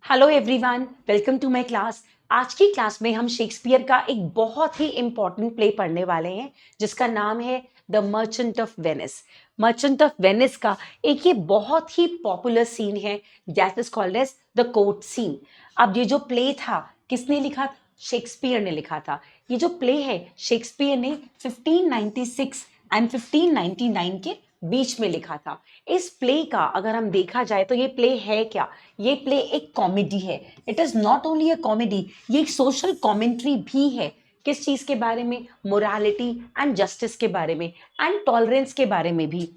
Hello everyone, welcome to my class. आज की class में हम शेक्सपियर का एक बहुत ही इम्पॉर्टेंट प्ले पढ़ने वाले हैं जिसका नाम है the merchant of Venice. Merchant of Venice का एक ये बहुत ही पॉपुलर सीन है that is called as the court scene. अब ये जो प्ले था किसने लिखा? शेक्सपियर ने लिखा था। ये जो प्ले है शेक्सपियर ने 1596 एंड 1599 के बीच में लिखा था। इस प्ले का अगर हम देखा जाए तो ये प्ले है क्या? ये प्ले एक कॉमेडी है। It is not only a comedy, ये एक सोशल कॉमेंट्री भी है। किस चीज के बारे में? मोरालिटी एंड जस्टिस के बारे में एंड टॉलरेंस के बारे में भी।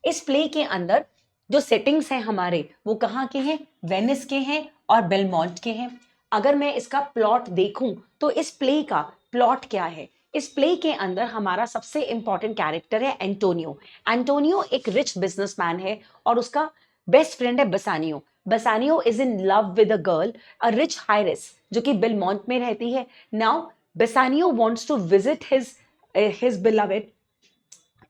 इस प्ले के अंदर जो सेटिंग्स हैं हमारे वो कहाँ के हैं? वेनिस के हैं और बेलमोंट के हैं। अगर मैं इसका प्लॉट देखूं तो इस प्ले का प्लॉट क्या है? इस प्ले के अंदर हमारा सबसे इंपॉर्टेंट कैरेक्टर है एंटोनियो। एंटोनियो एक रिच बिजनेसमैन है और उसका बेस्ट फ्रेंड है Bassanio. Bassanio is in love with a girl, a rich heiress, जो कि बेलमोंट में रहती है। Now Bassanio wants to visit his beloved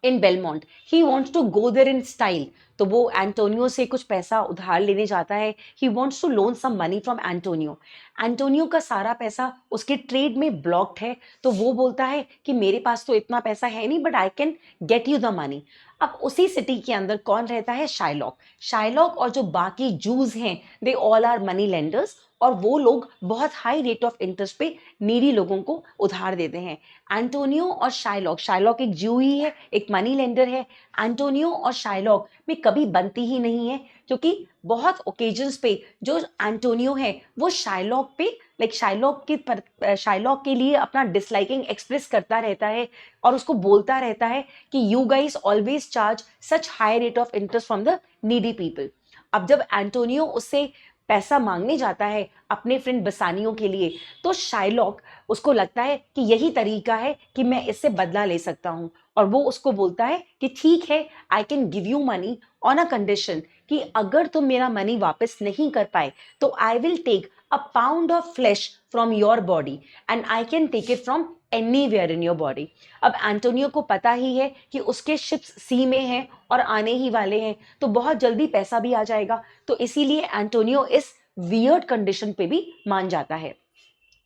in Belmont. He wants to go there in style. तो वो एंटोनियो से कुछ पैसा उधार लेने जाता है। He wants to loan some money from Antonio. Antonio का सारा पैसा उसके ट्रेड में ब्लॉक्ड है, तो वो बोलता है कि मेरे पास तो इतना पैसा है नहीं, but I can get you the money. अब उसी सिटी के अंदर कौन रहता है? शाइलॉक। शाइलॉक और जो बाकी जूस हैं they all are money lenders, और वो लोग बहुत हाई रेट ऑफ इंटरेस्ट पे नीडी लोगों को उधार देते हैं। एंटोनियो और शाइलॉक, शाइलॉक एक ज्यू ही है, एक मनी लेंडर है। एंटोनियो और शाइलॉक में कभी बनती ही नहीं है, क्योंकि बहुत ओकेजन्स पे जो एंटोनियो है वो शाइलॉक पे शाइलॉक के लिए अपना डिसलाइकिंग एक्सप्रेस करता रहता है और उसको बोलता रहता है कि you guys always charge such high rate of interest from the needy people. अब जब एंटोनियो उससे पैसा मांगने जाता है अपने फ्रेंड बसानियो के लिए, तो शाइलॉक उसको लगता है कि यही तरीका है कि मैं इससे बदला ले सकता हूं, और वो उसको बोलता है कि ठीक है, I can give you money on a condition कि अगर तुम मेरा मनी वापस नहीं कर पाए तो I will take a pound of flesh from your body and I can take it from anywhere in your body. अब एंटोनियो को पता ही है कि उसके शिप्स सी में हैं और आने ही वाले हैं, तो बहुत जल्दी पैसा भी आ जाएगा, तो इसीलिए एंटोनियो इस वियर्ड कंडीशन पे भी मान जाता है।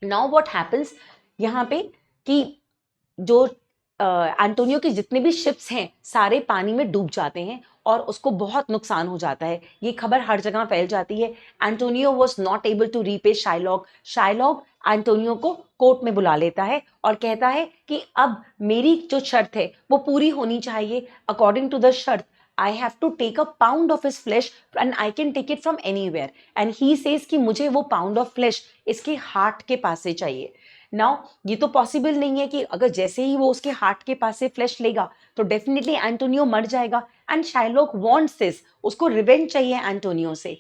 नाउ व्हाट हैपेंस यहाँ पे कि जो एंटोनियो के जितने भी शिप्स हैं सारे पानी में डूब जाते हैं और उसको बहुत नुकसान हो जाता है। ये खबर हर जगह फैल जाती है। Antonio was not able to repay Shylock. Shylock Antonio को कोर्ट में बुला लेता है और कहता है कि अब मेरी जो शर्त है वो पूरी होनी चाहिए। अकॉर्डिंग टू द शर्त I have to take a pound of his flesh and I can take it from anywhere. And he says कि मुझे वो pound of flesh इसके हार्ट के पास से चाहिए। नाउ ये तो पॉसिबल नहीं है कि अगर जैसे ही वो उसके हार्ट के पास से फ्लैश लेगा तो डेफिनेटली एंटोनियो मर जाएगा। एंड शाइलॉक वांट्स दिस, उसको रिवेंज चाहिए एंटोनियो से।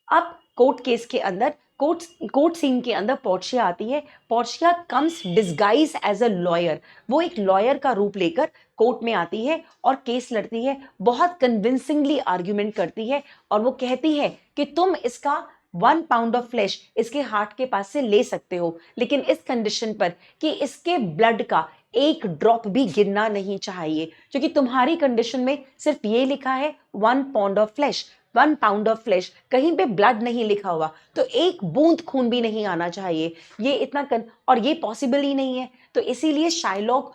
अब कोर्ट केस के अंदर कोर्ट सीन के अंदर पोर्शिया आती है। Portia comes disguise as a lawyer. वो एक लॉयर का रूप लेकर कोर्ट में आती है और केस लड़ती है, बहुत कन्विंसिंगली आर्ग्यूमेंट करती है और वो कहती है कि तुम इसका 1 पाउंड ऑफ फ्लैश इसके हार्ट के पास से ले सकते हो, लेकिन इस कंडीशन पर कि इसके ब्लड का एक ड्रॉप भी गिरना नहीं चाहिए, क्योंकि तुम्हारी कंडीशन में सिर्फ ये लिखा है 1 पाउंड ऑफ फ्लैश, कहीं पे ब्लड नहीं लिखा हुआ, तो एक बूंद खून भी नहीं आना चाहिए। ये और ये पॉसिबल ही नहीं है। तो इसीलिए शाइलॉक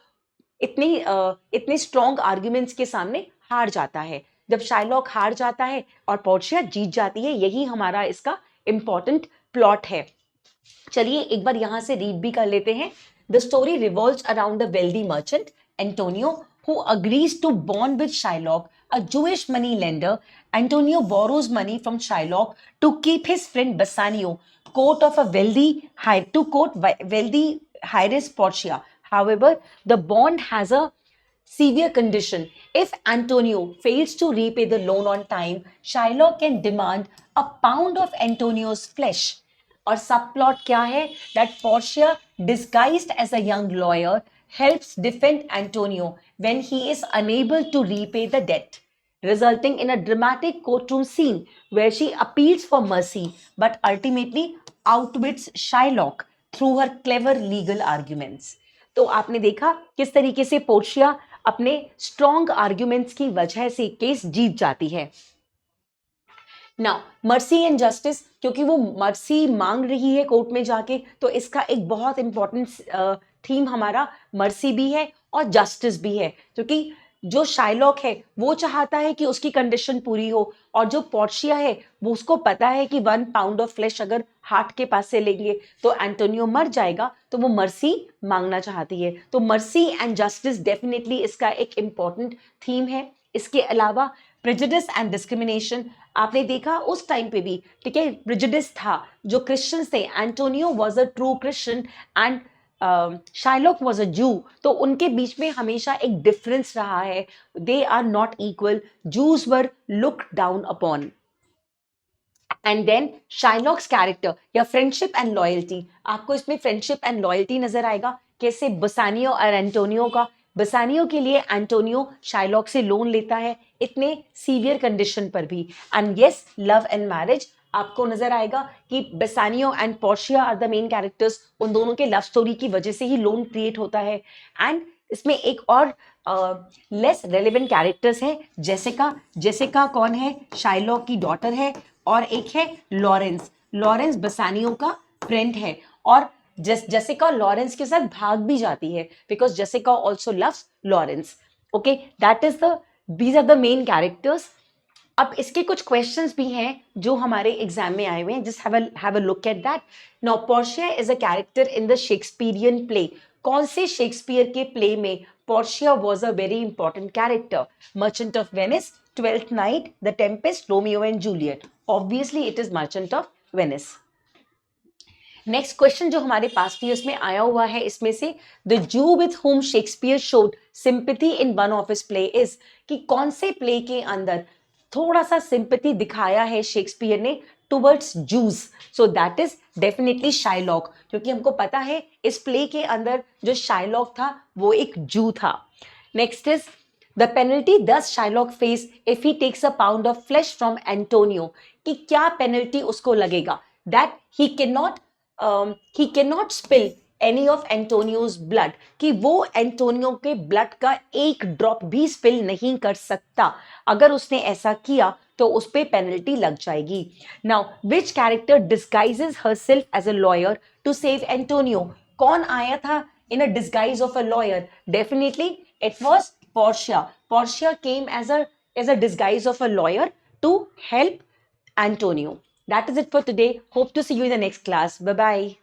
इतने स्ट्रॉन्ग आर्ग्यूमेंट्स के सामने हार जाता है। जब शाइलॉक हार जाता है और पोर्शिया जीत जाती है, यही हमारा इसका इंपॉर्टेंट प्लॉट है। चलिए एक बार यहां से रीड भी कर लेते हैं। The story revolves around the wealthy merchant Antonio who agrees to bond with Shylock, a Jewish money lender. Antonio borrows money from Shylock to keep his friend Bassanio court of a wealthy heiress Portia. However, the bond has a severe condition. If Antonio fails to repay the loan on time, Shylock can demand a pound of Antonio's flesh. और सब plot क्या है? That Portia disguised as a young lawyer helps defend Antonio when he is unable to repay the debt, resulting in a dramatic courtroom scene where she appeals for mercy but ultimately outwits Shylock through her clever legal arguments. तो आपने देखा किस तरीके से Portia अपने strong arguments की वजह से केस जीत जाती है। नाउ मर्सी एंड जस्टिस, क्योंकि वो मर्सी मांग रही है कोर्ट में जाके, तो इसका एक बहुत इंपॉर्टेंट थीम हमारा मर्सी भी है और जस्टिस भी है, क्योंकि जो शाइलॉक है वो चाहता है कि उसकी कंडीशन पूरी हो, और जो पोर्शिया है वो उसको पता है कि 1 पाउंड ऑफ फ्लेश अगर हार्ट के पास से लेंगे तो एंटोनियो मर जाएगा, तो वो मर्सी मांगना चाहती है। तो मर्सी एंड जस्टिस डेफिनेटली इसका एक इंपॉर्टेंट थीम है। इसके अलावा प्रेजुडिस एंड डिस्क्रिमिनेशन, आपने देखा उस टाइम पे भी, ठीक है, प्रेजुडिस था, जो क्रिश्चियंस थे, Antonio was a true Christian and Shylock was a जू, तो उनके बीच में हमेशा एक डिफरेंस रहा है, they are not equal, Jews were looked down upon. And then Shylock's character या फ्रेंडशिप एंड लॉयल्टी, आपको इसमें फ्रेंडशिप एंड लॉयल्टी नजर आएगा, कैसे बसानियो और एंटोनियो का, बसानियो के लिए एंटोनियो शाइलॉक से लोन लेता है इतने सीवियर कंडीशन पर भी। And yes, love and marriage, आपको नजर आएगा कि Bassanio and Portia are the main characters, उन दोनों के लव स्टोरी की वजह से ही लोन क्रिएट होता है। एंड इसमें एक और लेस रेलेवेंट कैरेक्टर्स हैं, जेसिका, जेसिका कौन है, शाइलॉक की डॉटर है, और एक है लॉरेंस, लॉरेंस बसानियो का फ्रेंड है, और जेसिका लॉरेंस के साथ भाग भी जाती है because Jessica also loves Lawrence. Okay, that is the, these are the main characters. अब इसके कुछ क्वेश्चंस भी हैं जो हमारे एग्जाम में आए हुए हैं, just have a look at that. Now Portia is a character in the Shakespearean play, कौन से शेक्सपियर के प्ले में Portia was a very important character? Merchant of Venice, twelfth night, the Tempest, Romeo and Juliet, obviously it is merchant of Venice. Next question जो हमारे past years में आया हुआ है, इसमें से the zoo with whom Shakespeare showed sympathy in one of his play is, कि कौन से प्ले के अंदर थोड़ा सा सिंपैथी दिखाया है शेक्सपियर ने towards juice? So that is definitely Shylock, क्योंकि हमको पता है इस प्ले के अंदर जो शाइलॉक था वो एक जू था। Next is the penalty does Shylock face if he takes a pound of flesh from Antonio, कि क्या पेनल्टी उसको लगेगा? That he can not spill any of Antonio's blood, कि वो एंटोनियो के ब्लड का एक ड्रॉप भी स्पिल नहीं कर सकता, अगर उसने ऐसा किया तो उस पे पेनल्टी लग जाएगी। Now which character disguises herself as a lawyer to save Antonio, कौन आया था in a disguise of a lawyer? Definitely it was Portia, Portia came as a disguise of a lawyer to help Antonio. That is it for today. Hope to see you in the next class. Bye bye.